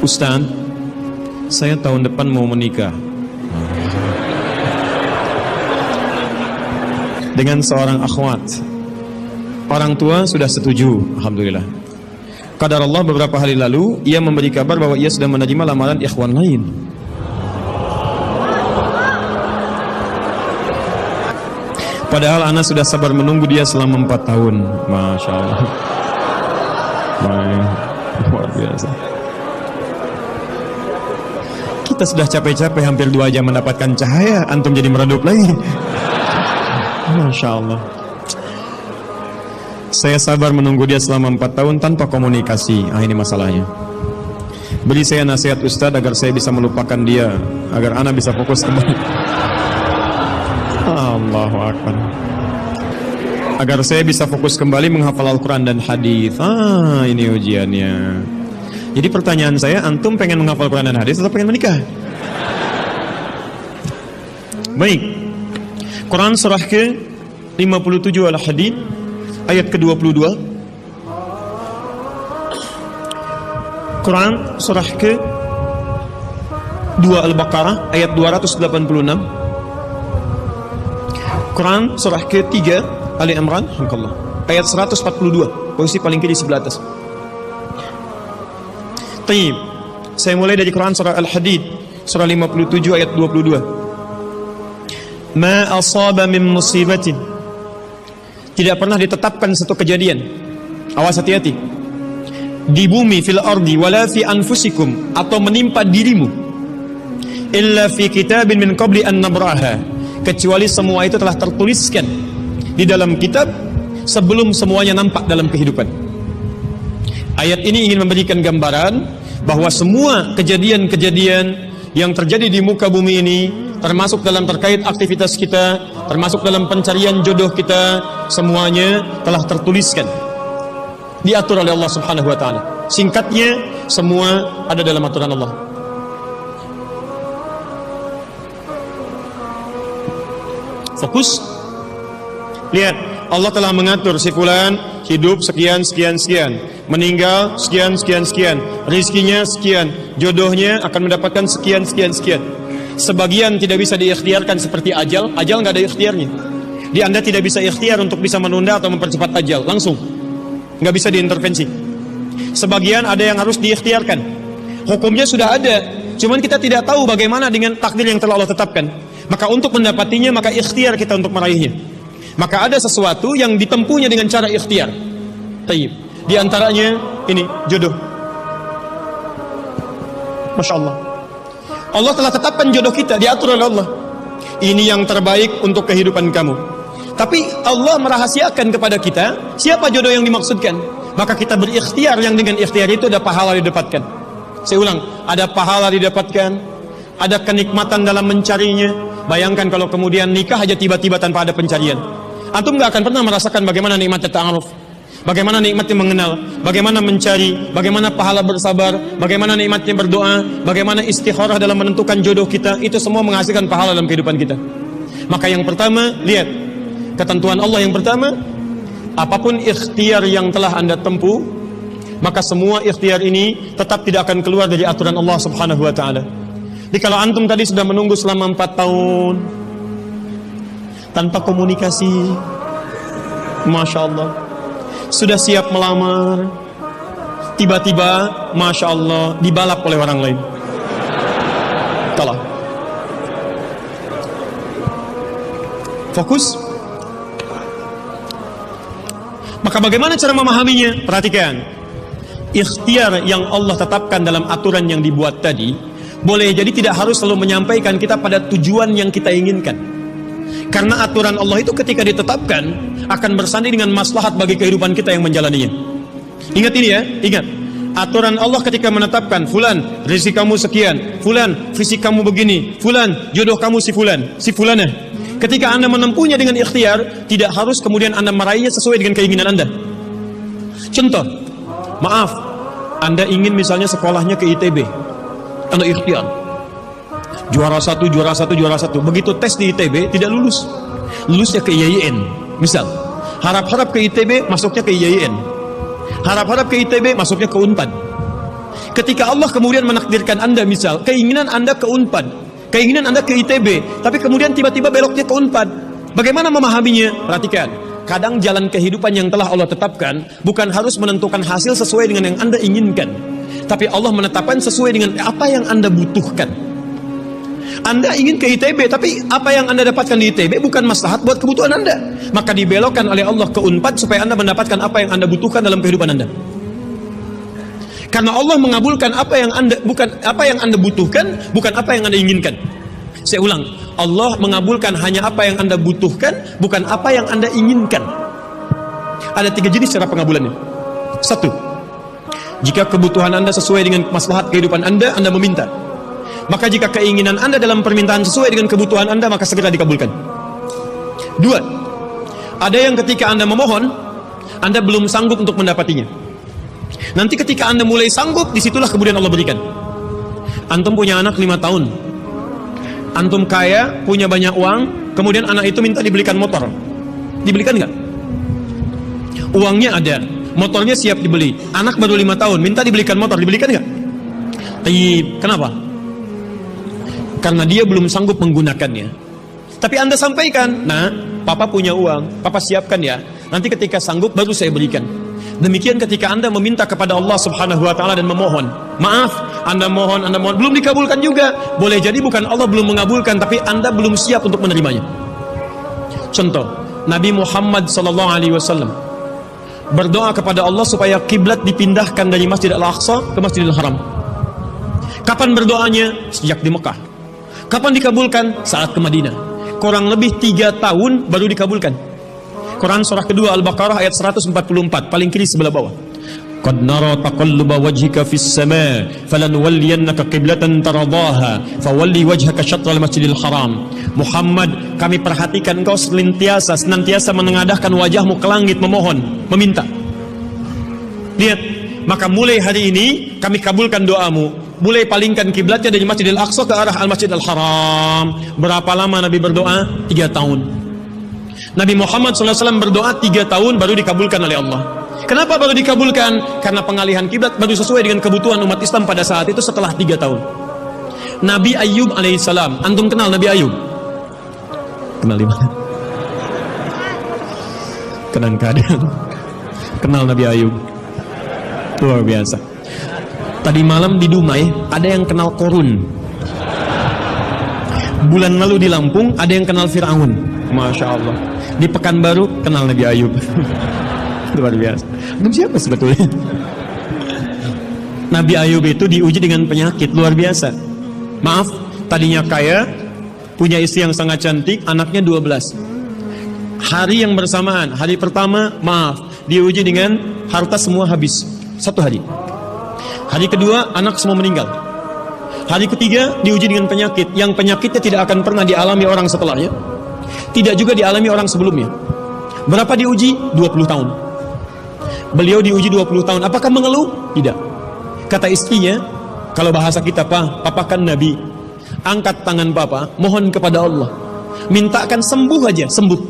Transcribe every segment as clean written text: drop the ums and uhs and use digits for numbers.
Ustaz, saya tahun depan mau menikah dengan seorang akhwat. Orang tua sudah setuju, alhamdulillah. Qadar Allah beberapa hari lalu ia memberi kabar bahwa ia sudah menerima lamaran ikhwan lain. Padahal ana sudah sabar menunggu dia selama 4 tahun. Masya Allah. Luar biasa. Kita sudah capek-capek hampir 2 jam mendapatkan cahaya, antum jadi meredup lagi. Masya Allah. Saya sabar menunggu dia selama 4 tahun tanpa komunikasi. Ini masalahnya. Beri saya nasihat Ustaz agar saya bisa melupakan dia, agar ana bisa fokus kembali. Allahu Akbar. Agar saya bisa fokus kembali menghafal Al-Quran dan hadis. Ini ujiannya. Jadi pertanyaan saya, antum pengen menghafal Al-Quran dan hadis atau pengen menikah? Baik. Quran surah ke-57 Al-Hadid ayat ke-22. Quran surah ke-2 Al-Baqarah ayat 286. Quran surah ke-3 Ali Imran ayat 142, posisi paling kiri sebelah atas. Taib. Saya mulai dari Quran surah Al-Hadid surah 57 ayat 22. Ma asaba min musibatin. Tidak pernah ditetapkan satu kejadian. Awas, hati-hati. Di bumi fil ardi wala fi anfusikum, atau menimpa dirimu, illa fi kitabin min qabli an nabraha, kecuali semua itu telah tertuliskan di dalam kitab sebelum semuanya nampak dalam kehidupan. Ayat ini ingin memberikan gambaran bahwa semua kejadian-kejadian yang terjadi di muka bumi ini, termasuk dalam terkait aktivitas kita, termasuk dalam pencarian jodoh kita, semuanya telah tertuliskan, diatur oleh Allah Subhanahu wa taala. Singkatnya, semua ada dalam aturan Allah. Fokus. Lihat, Allah telah mengatur si fulan hidup sekian, meninggal sekian, rizkinya sekian, jodohnya akan mendapatkan sekian. Sebagian tidak bisa diikhtiarkan seperti ajal nggak ada ikhtiarnya. Di Anda tidak bisa ikhtiar untuk bisa menunda atau mempercepat ajal, langsung nggak bisa diintervensi. Sebagian ada yang harus diikhtiarkan, hukumnya sudah ada, cuman kita tidak tahu bagaimana dengan takdir yang telah Allah tetapkan. Maka untuk mendapatinya, maka ikhtiar kita untuk meraihnya. Maka ada sesuatu yang ditempuhnya dengan cara ikhtiar. Taib. Di antaranya ini jodoh. Masya Allah. Allah telah tetapkan jodoh kita, diatur oleh Allah. Ini yang terbaik untuk kehidupan kamu. Tapi Allah merahasiakan kepada kita siapa jodoh yang dimaksudkan. Maka kita berikhtiar, yang dengan ikhtiar itu ada pahala didapatkan. Saya ulang, ada pahala didapatkan, ada kenikmatan dalam mencarinya. Bayangkan kalau kemudian nikah aja tiba-tiba tanpa ada pencarian. Antum gak akan pernah merasakan bagaimana nikmatnya ta'aruf, bagaimana nikmatnya mengenal, bagaimana mencari, bagaimana pahala bersabar, bagaimana nikmatnya berdoa, bagaimana istikharah dalam menentukan jodoh kita. Itu semua menghasilkan pahala dalam kehidupan kita. Maka yang pertama, lihat ketentuan Allah yang pertama, apapun ikhtiar yang telah Anda tempuh, maka semua ikhtiar ini tetap tidak akan keluar dari aturan Allah Subhanahu wa taala. Jadi kalau antum tadi sudah menunggu selama 4 tahun tanpa komunikasi, Masya Allah, sudah siap melamar, tiba-tiba Masya Allah dibalap oleh orang lain, kalah. Fokus. Maka bagaimana cara memahaminya? Perhatikan, ikhtiar yang Allah tetapkan dalam aturan yang dibuat tadi boleh jadi tidak harus selalu menyampaikan kita pada tujuan yang kita inginkan. Karena aturan Allah itu ketika ditetapkan akan bersanding dengan maslahat bagi kehidupan kita yang menjalaninya. Ingat ini ya, ingat. Aturan Allah ketika menetapkan, fulan rezeki kamu sekian, fulan fisik kamu begini, fulan jodoh kamu si fulanah. Ketika Anda menempuhnya dengan ikhtiar, tidak harus kemudian Anda meraihnya sesuai dengan keinginan Anda. Contoh, maaf, Anda ingin misalnya sekolahnya ke ITB, Anda ikhtiar juara satu. Begitu tes di ITB tidak lulus, lulusnya ke IAIN misal. Harap-harap ke ITB, masuknya ke IAIN. Harap-harap ke ITB, masuknya ke Unpad. Ketika Allah kemudian menakdirkan Anda, misal keinginan Anda ke Unpad, keinginan Anda ke ITB, tapi kemudian tiba-tiba beloknya ke Unpad, bagaimana memahaminya? Perhatikan, kadang jalan kehidupan yang telah Allah tetapkan bukan harus menentukan hasil sesuai dengan yang Anda inginkan, tapi Allah menetapkan sesuai dengan apa yang Anda butuhkan. Anda ingin ke ITB, tapi apa yang Anda dapatkan di ITB bukan maslahat buat kebutuhan Anda, maka dibelokkan oleh Allah ke Unpad supaya Anda mendapatkan apa yang Anda butuhkan dalam kehidupan Anda. Karena Allah mengabulkan apa yang Anda butuhkan, bukan apa yang Anda inginkan. Saya ulang, Allah mengabulkan hanya apa yang Anda butuhkan, bukan apa yang Anda inginkan. Ada 3 jenis cara pengabulannya. 1, jika kebutuhan Anda sesuai dengan maslahat kehidupan Anda meminta. Maka jika keinginan Anda dalam permintaan sesuai dengan kebutuhan Anda, maka segera dikabulkan. 2, ada yang ketika Anda memohon, Anda belum sanggup untuk mendapatinya. Nanti ketika Anda mulai sanggup, disitulah kemudian Allah berikan. Antum punya anak 5 tahun, antum kaya, punya banyak uang, kemudian anak itu minta dibelikan motor, dibelikan nggak? Uangnya ada, motornya siap dibeli, anak baru 5 tahun, minta dibelikan motor, dibelikan nggak? Kenapa? Karena dia belum sanggup menggunakannya. Tapi Anda sampaikan, nah, papa punya uang, papa siapkan ya, nanti ketika sanggup baru saya berikan. Demikian ketika Anda meminta kepada Allah Subhanahu wa taala dan memohon. Maaf, Anda mohon, belum dikabulkan juga. Boleh jadi bukan Allah belum mengabulkan, tapi Anda belum siap untuk menerimanya. Contoh, Nabi Muhammad SAW berdoa kepada Allah supaya kiblat dipindahkan dari Masjid Al-Aqsa ke Masjidil Haram. Kapan berdoanya? Sejak di Mekah. Kapan dikabulkan? Saat ke Madinah. Kurang lebih 3 tahun baru dikabulkan. Quran surah kedua Al-Baqarah ayat 144, paling kiri sebelah bawah. Qad nara taqalluba wajhika fis sama' falanwalliyannaka qiblatan taradaha fawalli wajhaka syatral Masjidil Haram. Muhammad, kami perhatikan engkau senantiasa menengadahkan wajahmu ke langit memohon, meminta. Lihat, maka mulai hari ini kami kabulkan doamu. Mulai palingkan kiblatnya dari Masjidil Aqsa ke arah Al-Masjidil Haram. Berapa lama Nabi berdoa? 3 tahun. Nabi Muhammad SAW berdoa 3 tahun baru dikabulkan oleh Allah. Kenapa baru dikabulkan? Karena pengalihan kiblat baru sesuai dengan kebutuhan umat Islam pada saat itu setelah 3 tahun. Nabi Ayub alaihissalam, antum kenal Nabi Ayub? Kenal di mana? Kadang-kadang kenal Nabi Ayub. Luar biasa. Tadi malam di Dumai ada yang kenal Korun. Bulan lalu di Lampung ada yang kenal Fir'aun. Masya Allah. Di Pekanbaru kenal Nabi Ayub. Luar biasa. Itu siapa sebetulnya? Nabi Ayub itu diuji dengan penyakit luar biasa. Maaf, tadinya kaya, punya istri yang sangat cantik, anaknya 12. Hari yang bersamaan, hari pertama, maaf, diuji dengan harta semua habis 1 hari. Hari kedua, anak semua meninggal. Hari ketiga, diuji dengan penyakit, yang penyakitnya tidak akan pernah dialami orang setelahnya, tidak juga dialami orang sebelumnya. Berapa diuji? 20 tahun. Beliau diuji 20 tahun. Apakah mengeluh? Tidak. Kata istrinya, kalau bahasa kita, papa kan Nabi, angkat tangan papa, mohon kepada Allah, mintakan sembuh aja, sembuh.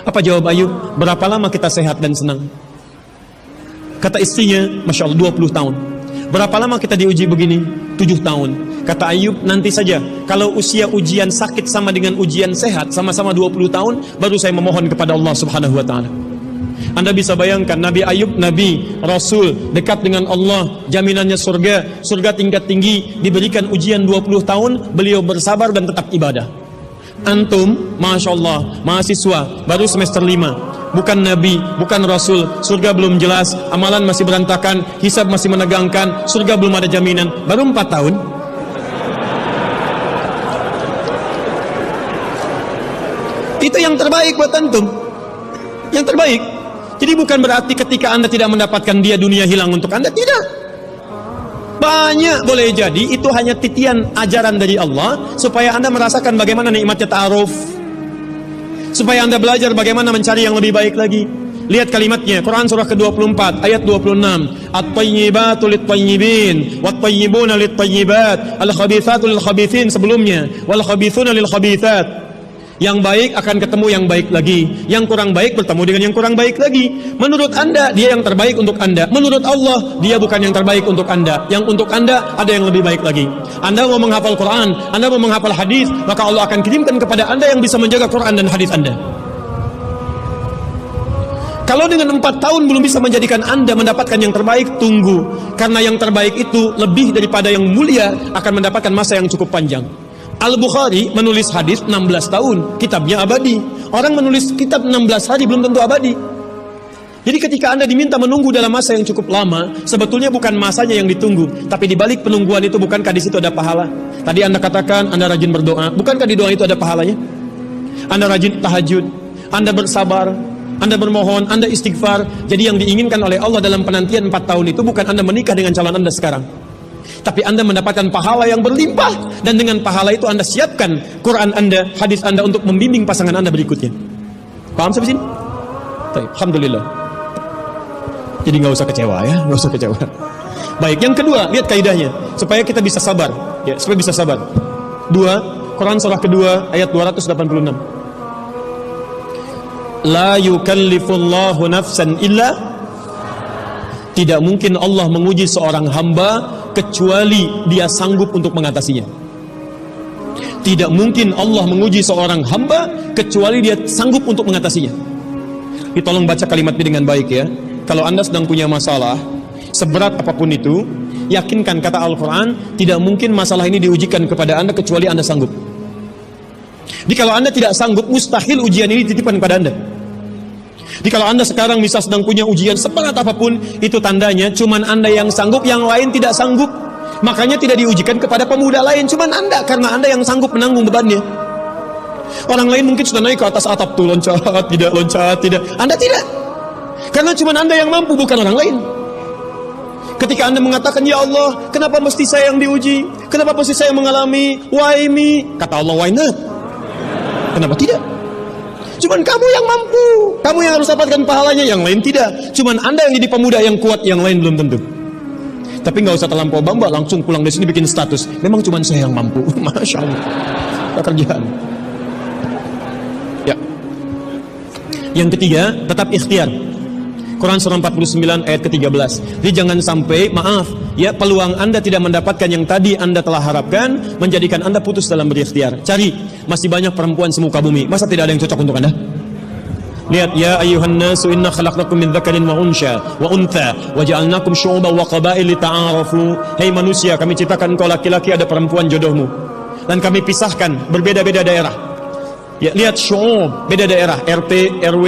Apa jawab Ayub? Berapa lama kita sehat dan senang? Kata istrinya, Masya Allah, 20 tahun. Berapa lama kita diuji begini? 7 tahun. Kata Ayub, nanti saja. Kalau usia ujian sakit sama dengan ujian sehat, sama-sama 20 tahun, baru saya memohon kepada Allah Subhanahu wa ta'ala. Anda bisa bayangkan, Nabi Ayub, Nabi, Rasul, dekat dengan Allah, jaminannya surga, surga tingkat tinggi, diberikan ujian 20 tahun, beliau bersabar dan tetap ibadah. Antum, Masya Allah, mahasiswa, baru semester 5, bukan Nabi, bukan Rasul, surga belum jelas, amalan masih berantakan, hisab masih menegangkan, surga belum ada jaminan, baru 4 tahun. Itu yang terbaik buat antum. Yang terbaik. Jadi bukan berarti ketika Anda tidak mendapatkan dia, dunia hilang untuk Anda. Tidak. Banyak boleh jadi itu hanya titian ajaran dari Allah supaya Anda merasakan bagaimana nikmatnya ta'aruf, supaya Anda belajar bagaimana mencari yang lebih baik lagi. Lihat kalimatnya, Quran surah ke-24 ayat 26, at-tayyibatu lit-tayyibin wat-tayyibuna lit-tayyibat al-khabithatu lil-khabithin, sebelumnya wal-khabithuna lil-khabithat. Yang baik akan ketemu yang baik lagi. Yang kurang baik bertemu dengan yang kurang baik lagi. Menurut Anda, dia yang terbaik untuk Anda. Menurut Allah, dia bukan yang terbaik untuk Anda. Yang untuk Anda, ada yang lebih baik lagi. Anda mau menghafal Quran, Anda mau menghafal hadis, maka Allah akan kirimkan kepada Anda yang bisa menjaga Quran dan hadis Anda. Kalau dengan 4 tahun belum bisa menjadikan Anda mendapatkan yang terbaik, tunggu. Karena yang terbaik itu lebih daripada yang mulia akan mendapatkan masa yang cukup panjang. Al-Bukhari menulis hadis 16 tahun, kitabnya abadi. Orang menulis kitab 16 hari belum tentu abadi. Jadi ketika Anda diminta menunggu dalam masa yang cukup lama, sebetulnya bukan masanya yang ditunggu, tapi di balik penungguan itu bukankah di situ ada pahala? Tadi Anda katakan Anda rajin berdoa, bukankah di doa itu ada pahalanya? Anda rajin tahajud, Anda bersabar, Anda bermohon, Anda istighfar. Jadi yang diinginkan oleh Allah dalam penantian 4 tahun itu bukan Anda menikah dengan calon Anda sekarang, tapi Anda mendapatkan pahala yang berlimpah. Dan dengan pahala itu Anda siapkan Quran Anda, hadis Anda untuk membimbing pasangan Anda berikutnya. Paham sampai sini? Alhamdulillah. Jadi nggak usah kecewa ya, nggak usah kecewa. Baik, yang kedua, lihat kaidahnya supaya kita bisa sabar, ya, supaya bisa sabar. 2 Quran surah kedua ayat 286. La yukallifullahu nafsan illa, tidak mungkin Allah menguji seorang hamba kecuali dia sanggup untuk mengatasinya. Tidak mungkin Allah menguji seorang hamba kecuali dia sanggup untuk mengatasinya. Tolong baca kalimat ini dengan baik ya. Kalau Anda sedang punya masalah, seberat apapun itu, yakinkan kata Al-Quran, tidak mungkin masalah ini diujikan kepada Anda kecuali Anda sanggup. Jadi kalau Anda tidak sanggup, mustahil ujian ini dititipkan kepada Anda. Jadi kalau Anda sekarang misal sedang punya ujian seberat apapun, itu tandanya cuman Anda yang sanggup, yang lain tidak sanggup. Makanya tidak diujikan kepada pemuda lain, cuman Anda, karena Anda yang sanggup menanggung bebannya. Orang lain mungkin sudah naik ke atas atap tuh, loncat, tidak. Anda tidak. Karena cuman Anda yang mampu, bukan orang lain. Ketika Anda mengatakan, ya Allah, kenapa mesti saya yang diuji? Kenapa mesti saya mengalami? Why me? Kata Allah, why not? Kenapa tidak? Cuman kamu yang mampu, kamu yang harus dapatkan pahalanya, yang lain tidak. Cuman Anda yang jadi pemuda yang kuat, yang lain belum tentu. Tapi nggak usah terlampau bangga, langsung pulang dari sini bikin status. Memang cuman saya yang mampu, masya Allah. Pekerjaan. Ya. Yang ketiga, tetap ikhtiar. Quran surah 49 ayat ke-13. Jadi jangan sampai, maaf, ya, peluang Anda tidak mendapatkan yang tadi Anda telah harapkan, menjadikan Anda putus dalam berikhtiar. Cari, masih banyak perempuan semuka bumi. Masa tidak ada yang cocok untuk Anda? Lihat, ya ayyuhan nasu inna khalaqnakum min dzakarin wa untha wa ja'alnakum syu'uban wa qabail lita'arafu. Hei manusia, kami ciptakan engkau laki-laki, ada perempuan jodohmu. Dan kami pisahkan berbeda-beda daerah. Ya, lihat syu'ub, beda daerah, RT, RW,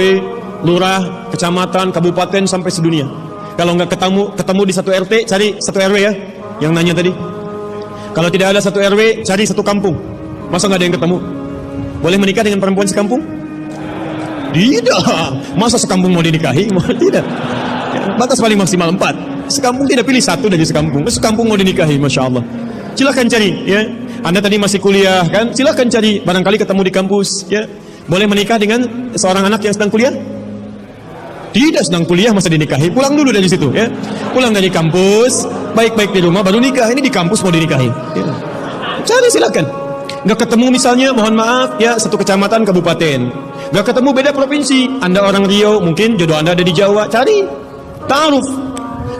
lurah, kecamatan, kabupaten, sampai sedunia. Kalau nggak ketemu di satu RT, cari satu RW ya, yang nanya tadi. Kalau tidak ada satu RW, cari satu kampung. Masa nggak ada yang ketemu? Boleh menikah dengan perempuan sekampung? Tidak. Masa sekampung mau dinikahi? Tidak. Batas paling maksimal 4. Sekampung tidak pilih satu dari sekampung. Sekampung mau dinikahi, masya Allah. Silahkan cari ya. Anda tadi masih kuliah kan? Silahkan cari. Barangkali ketemu di kampus ya. Boleh menikah dengan seorang anak yang sedang kuliah? Tidak, sedang kuliah masa dinikahi. Pulang dulu dari situ ya. Pulang dari kampus, baik-baik di rumah baru nikah. Ini di kampus mau dinikahi ya. Cari, silakan. Nggak ketemu misalnya, mohon maaf ya, satu kecamatan, kabupaten. Nggak ketemu, beda provinsi. Anda orang Riau, mungkin jodoh Anda ada di Jawa. Cari, ta'aruf.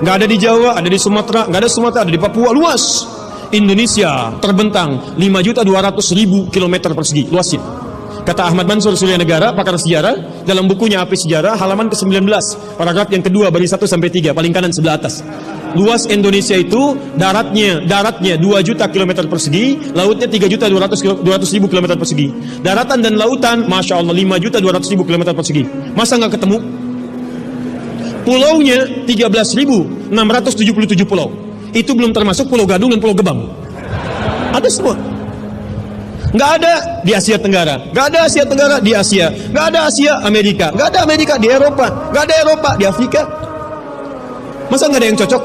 Nggak ada di Jawa, ada di Sumatera. Nggak ada Sumatera, ada di Papua. Luas. Indonesia terbentang 5.200.000 km persegi, luasnya. Kata Ahmad Mansur Surya Negara, pakar sejarah, dalam bukunya Api Sejarah, halaman ke-19, paragraf yang kedua, baris 1 sampai 3, paling kanan sebelah atas. Luas Indonesia itu daratnya 2 juta kilometer persegi, lautnya 3.200.000 kilometer persegi. Daratan dan lautan, masya Allah, 5.200.000 kilometer persegi. Masa nggak ketemu? Pulaunya 13.677 pulau. Itu belum termasuk Pulau Gadung dan Pulau Gebang. Ada semua. Nggak ada di Asia Tenggara, nggak ada Asia Tenggara di Asia, nggak ada Asia Amerika, nggak ada Amerika di Eropa, nggak ada Eropa di Afrika. Masa nggak ada yang cocok?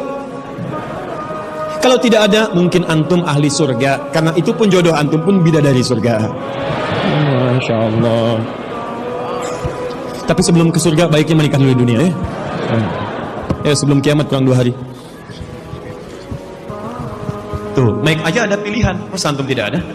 Kalau tidak ada, mungkin antum ahli surga, karena itu pun jodoh antum pun bidadari surga. Masya Allah. Tapi sebelum ke surga, baiknya menikah dulu di dunia ya. Ya, sebelum kiamat kurang 2 hari. Tuh, baik aja ada pilihan, masa antum tidak ada?